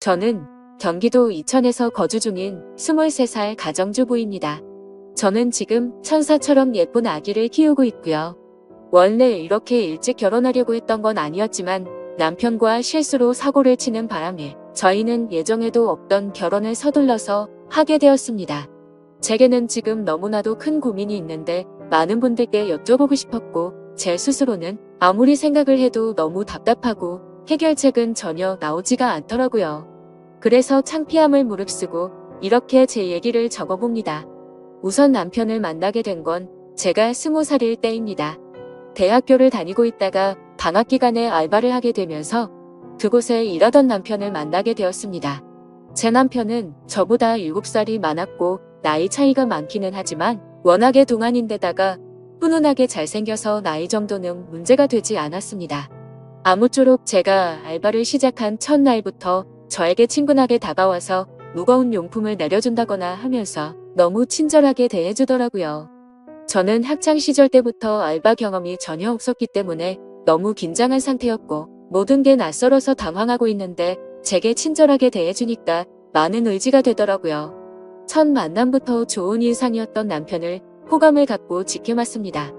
저는 경기도 이천에서 거주 중인 23살 가정주부입니다. 저는 지금 천사처럼 예쁜 아기를 키우고 있고요. 원래 이렇게 일찍 결혼하려고 했던 건 아니었지만 남편과 실수로 사고를 치는 바람에 저희는 예정에도 없던 결혼을 서둘러서 하게 되었습니다. 제게는 지금 너무나도 큰 고민이 있는데 많은 분들께 여쭤보고 싶었고 제 스스로는 아무리 생각을 해도 너무 답답하고 해결책은 전혀 나오지가 않더라고요. 그래서 창피함을 무릅쓰고 이렇게 제 얘기를 적어봅니다. 우선 남편을 만나게 된 건 제가 20살일 때입니다. 대학교를 다니고 있다가 방학 기간에 알바를 하게 되면서 그곳에 일하던 남편을 만나게 되었습니다. 제 남편은 저보다 7살이 많았고 나이 차이가 많기는 하지만 워낙에 동안인데다가 훈훈하게 잘생겨서 나이 정도는 문제가 되지 않았습니다. 아무쪼록 제가 알바를 시작한 첫날부터 저에게 친근하게 다가와서 무거운 용품을 내려준다거나 하면서 너무 친절하게 대해주더라고요. 저는 학창시절 때부터 알바 경험이 전혀 없었기 때문에 너무 긴장한 상태였고 모든 게 낯설어서 당황하고 있는데 제게 친절하게 대해주니까 많은 의지가 되더라고요. 첫 만남부터 좋은 인상이었던 남편을 호감을 갖고 지켜봤습니다.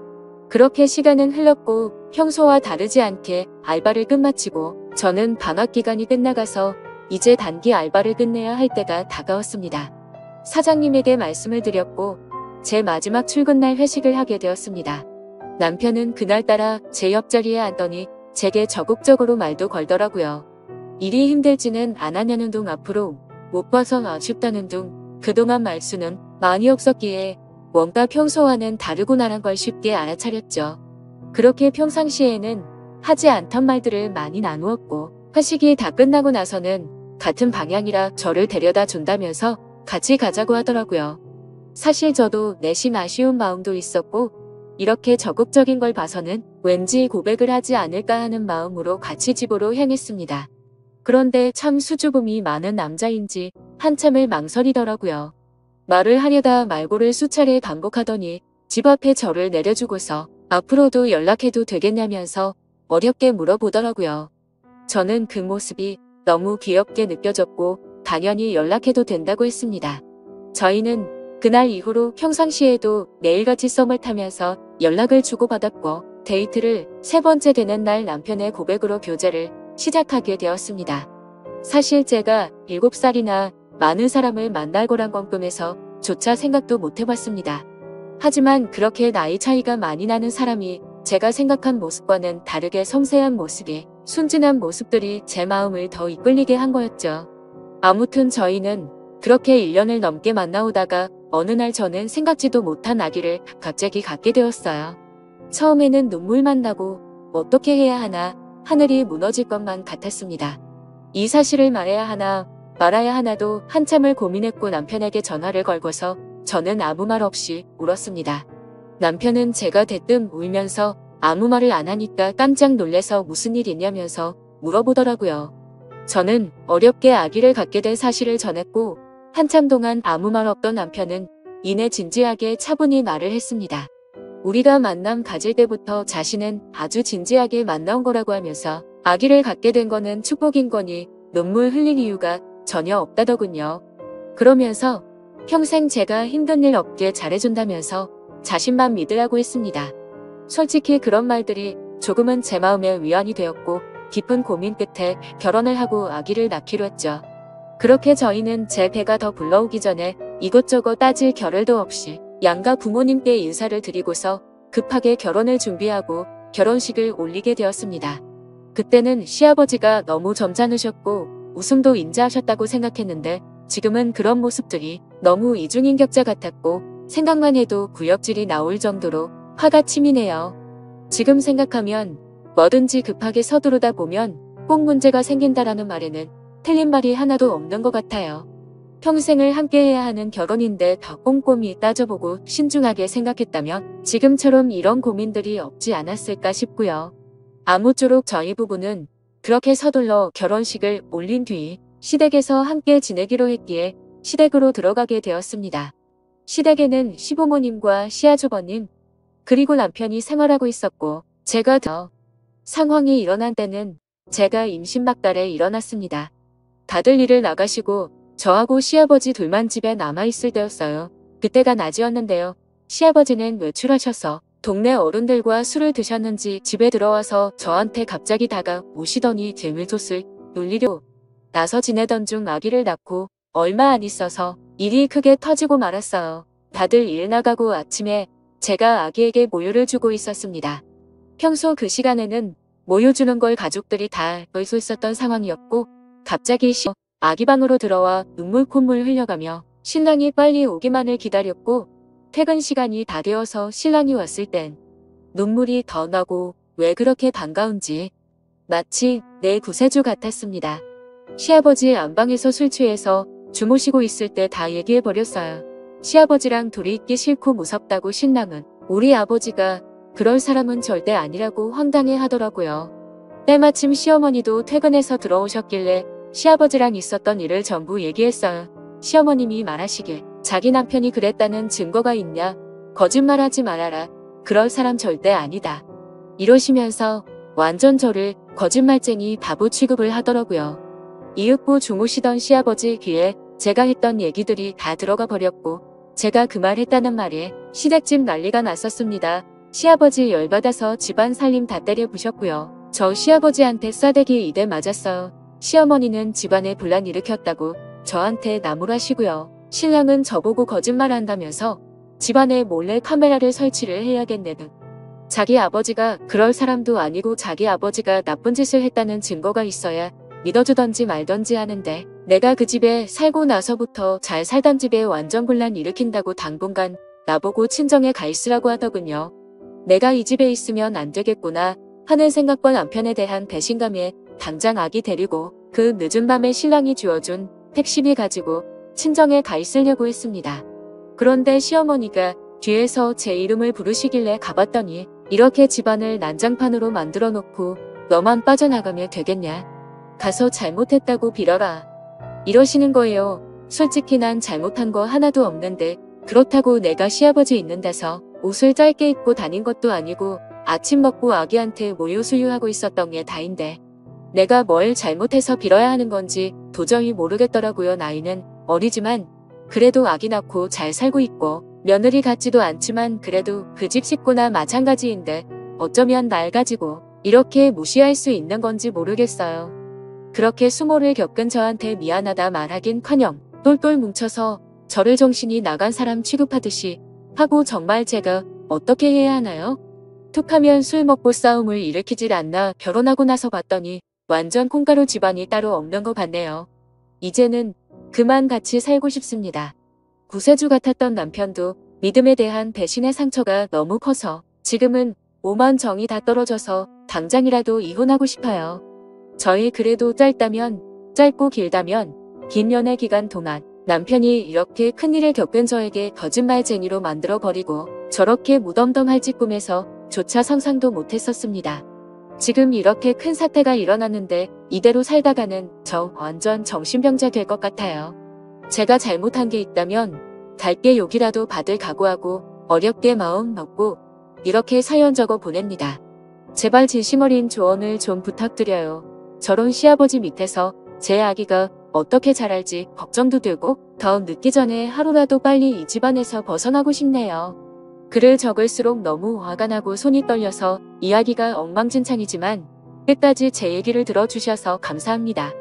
그렇게 시간은 흘렀고 평소와 다르지 않게 알바를 끝마치고 저는 방학 기간이 끝나가서 이제 단기 알바를 끝내야 할 때가 다가왔습니다. 사장님에게 말씀을 드렸고 제 마지막 출근날 회식을 하게 되었습니다. 남편은 그날따라 제 옆자리에 앉더니 제게 적극적으로 말도 걸더라고요. 일이 힘들지는 않았냐는 둥 앞으로 못 봐서 아쉽다는 둥 그동안 말수는 많이 없었기에 뭔가 평소와는 다르구나란 걸 쉽게 알아차렸죠. 그렇게 평상시에는 하지 않던 말들을 많이 나누었고 회식이 다 끝나고 나서는 같은 방향이라 저를 데려다 준다면서 같이 가자고 하더라고요. 사실 저도 내심 아쉬운 마음도 있었고 이렇게 적극적인 걸 봐서는 왠지 고백을 하지 않을까 하는 마음으로 같이 집으로 향했습니다. 그런데 참 수줍음이 많은 남자인지 한참을 망설이더라고요. 말을 하려다 말고를 수차례 반복하더니 집 앞에 저를 내려주고서 앞으로도 연락해도 되겠냐면서 어렵게 물어보더라고요. 저는 그 모습이 너무 귀엽게 느껴졌고 당연히 연락해도 된다고 했습니다. 저희는 그날 이후로 평상시에도 매일같이 썸을 타면서 연락을 주고받았고 데이트를 세 번째 되는 날 남편의 고백으로 교제를 시작하게 되었습니다. 사실 제가 7살이나 많은 사람을 만날 거란 건 꿈에서 조차 생각도 못 해봤습니다. 하지만 그렇게 나이 차이가 많이 나는 사람이 제가 생각한 모습과는 다르게 섬세한 모습이 순진한 모습들이 제 마음을 더 이끌리게 한 거였죠. 아무튼 저희는 그렇게 1년을 넘게 만나오다가 어느 날 저는 생각지도 못한 아기를 갑자기 갖게 되었어요. 처음에는 눈물만 나고 어떻게 해야 하나 하늘이 무너질 것만 같았습니다. 이 사실을 말해야 하나 말아야 하나도 한참을 고민했고 남편에게 전화를 걸고서 저는 아무 말 없이 울었습니다. 남편은 제가 대뜸 울면서 아무 말을 안 하니까 깜짝 놀래서 무슨 일 있냐면서 물어보더라고요. 저는 어렵게 아기를 갖게 된 사실을 전했고 한참 동안 아무 말 없던 남편은 이내 진지하게 차분히 말을 했습니다. 우리가 만남 가질 때부터 자신은 아주 진지하게 만나온 거라고 하면서 아기를 갖게 된 거는 축복인 거니 눈물 흘릴 이유가 전혀 없다더군요. 그러면서 평생 제가 힘든 일 없게 잘해준다면서 자신만 믿으라고 했습니다. 솔직히 그런 말들이 조금은 제 마음에 위안이 되었고 깊은 고민 끝에 결혼을 하고 아기를 낳기로 했죠. 그렇게 저희는 제 배가 더 불러오기 전에 이것저것 따질 겨를도 없이 양가 부모님께 인사를 드리고서 급하게 결혼을 준비하고 결혼식을 올리게 되었습니다. 그때는 시아버지가 너무 점잖으셨고 웃음도 인자하셨다고 생각했는데 지금은 그런 모습들이 너무 이중인격자 같았고 생각만 해도 구역질이 나올 정도로 화가 치미네요. 지금 생각하면 뭐든지 급하게 서두르다 보면 꼭 문제가 생긴다라는 말에는 틀린 말이 하나도 없는 것 같아요. 평생을 함께해야 하는 결혼인데 더 꼼꼼히 따져보고 신중하게 생각했다면 지금처럼 이런 고민들이 없지 않았을까 싶고요. 아무쪼록 저희 부부는 그렇게 서둘러 결혼식을 올린 뒤 시댁에서 함께 지내기로 했기에 시댁으로 들어가게 되었습니다. 시댁에는 시부모님과 시아주버님 그리고 남편이 생활하고 있었고 상황이 일어난 때는 제가 임신박달에 일어났습니다. 다들 일을 나가시고 저하고 시아버지 둘만 집에 남아있을 때였어요. 그때가 낮이었는데요. 시아버지는 외출하셔서 동네 어른들과 술을 드셨는지 집에 들어와서 저한테 갑자기 다가오시더니 재물솥을 놀리려 나서 지내던 중 아기를 낳고 얼마 안 있어서 일이 크게 터지고 말았어요. 다들 일 나가고 아침에 제가 아기에게 모유를 주고 있었습니다. 평소 그 시간에는 모유 주는 걸 가족들이 다 볼 수 있었던 상황이었고 갑자기 아기 방으로 들어와 눈물 콧물 흘려가며 신랑이 빨리 오기만을 기다렸고 퇴근 시간이 다 되어서 신랑이 왔을 땐 눈물이 더 나고 왜 그렇게 반가운지 마치 내 구세주 같았습니다. 시아버지 안방에서 술 취해서 주무시고 있을 때 다 얘기해버렸어요. 시아버지랑 둘이 있기 싫고 무섭다고 신랑은 우리 아버지가 그럴 사람은 절대 아니라고 황당해 하더라고요. 때마침 시어머니도 퇴근해서 들어오셨길래 시아버지랑 있었던 일을 전부 얘기했어요. 시어머님이 말하시길 자기 남편이 그랬다는 증거가 있냐? 거짓말하지 말아라. 그럴 사람 절대 아니다. 이러시면서 완전 저를 거짓말쟁이 바보 취급을 하더라고요. 이윽고 주무시던 시아버지 귀에 제가 했던 얘기들이 다 들어가 버렸고 제가 그 말 했다는 말에 시댁집 난리가 났었습니다. 시아버지 열받아서 집안 살림 다 때려 부셨고요. 저 시아버지한테 싸대기 2대 맞았어요. 시어머니는 집안에 분란 일으켰다고 저한테 나무라시고요. 신랑은 저보고 거짓말한다면서 집안에 몰래 카메라를 설치를 해야겠네는. 자기 아버지가 그럴 사람도 아니고 자기 아버지가 나쁜 짓을 했다는 증거가 있어야 믿어주던지 말던지 하는데 내가 그 집에 살고 나서부터 잘 살던 집에 완전 분란 일으킨다고 당분간 나보고 친정에 가 있으라고 하더군요. 내가 이 집에 있으면 안 되겠구나 하는 생각과 남편에 대한 배신감에 당장 아기 데리고 그 늦은 밤에 신랑이 주어준 택시비 가지고 친정에 가 있으려고 했습니다. 그런데 시어머니가 뒤에서 제 이름을 부르시길래 가봤더니 이렇게 집안을 난장판으로 만들어 놓고 너만 빠져나가면 되겠냐? 가서 잘못했다고 빌어라. 이러시는 거예요. 솔직히 난 잘못한 거 하나도 없는데 그렇다고 내가 시아버지 있는 데서 옷을 짧게 입고 다닌 것도 아니고 아침 먹고 아기한테 모유 수유하고 있었던 게 다인데 내가 뭘 잘못해서 빌어야 하는 건지 도저히 모르겠더라고요. 나이는 어리지만 그래도 아기 낳고 잘 살고 있고 며느리 같지도 않지만 그래도 그 집 식구나 마찬가지인데 어쩌면 날 가지고 이렇게 무시할 수 있는 건지 모르겠어요. 그렇게 수모를 겪은 저한테 미안하다 말하긴커녕 똘똘 뭉쳐서 저를 정신이 나간 사람 취급하듯이 하고 정말 제가 어떻게 해야 하나요? 툭하면 술 먹고 싸움을 일으키질 않나 결혼하고 나서 봤더니 완전 콩가루 집안이 따로 없는 것 같네요. 이제는 그만 같이 살고 싶습니다. 구세주 같았던 남편도 믿음에 대한 배신의 상처가 너무 커서 지금은 오만 정이 다 떨어져서 당장이라도 이혼하고 싶어요. 저희 그래도 짧고 길다면 긴 연애 기간 동안 남편이 이렇게 큰일을 겪은 저에게 거짓말쟁이로 만들어버리고 저렇게 무덤덤할 지 꿈에서 조차 상상도 못했었습니다. 지금 이렇게 큰 사태가 일어났는데 이대로 살다가는 저 완전 정신병자 될 것 같아요. 제가 잘못한 게 있다면 달게 욕이라도 받을 각오하고 어렵게 마음 먹고 이렇게 사연 적어 보냅니다. 제발 진심 어린 조언을 좀 부탁드려요. 저런 시아버지 밑에서 제 아기가 어떻게 자랄지 걱정도 되고 더 늦기 전에 하루라도 빨리 이 집안에서 벗어나고 싶네요. 글을 적을수록 너무 화가 나고 손이 떨려서 이야기가 엉망진창이지만 끝까지 제 얘기를 들어주셔서 감사합니다.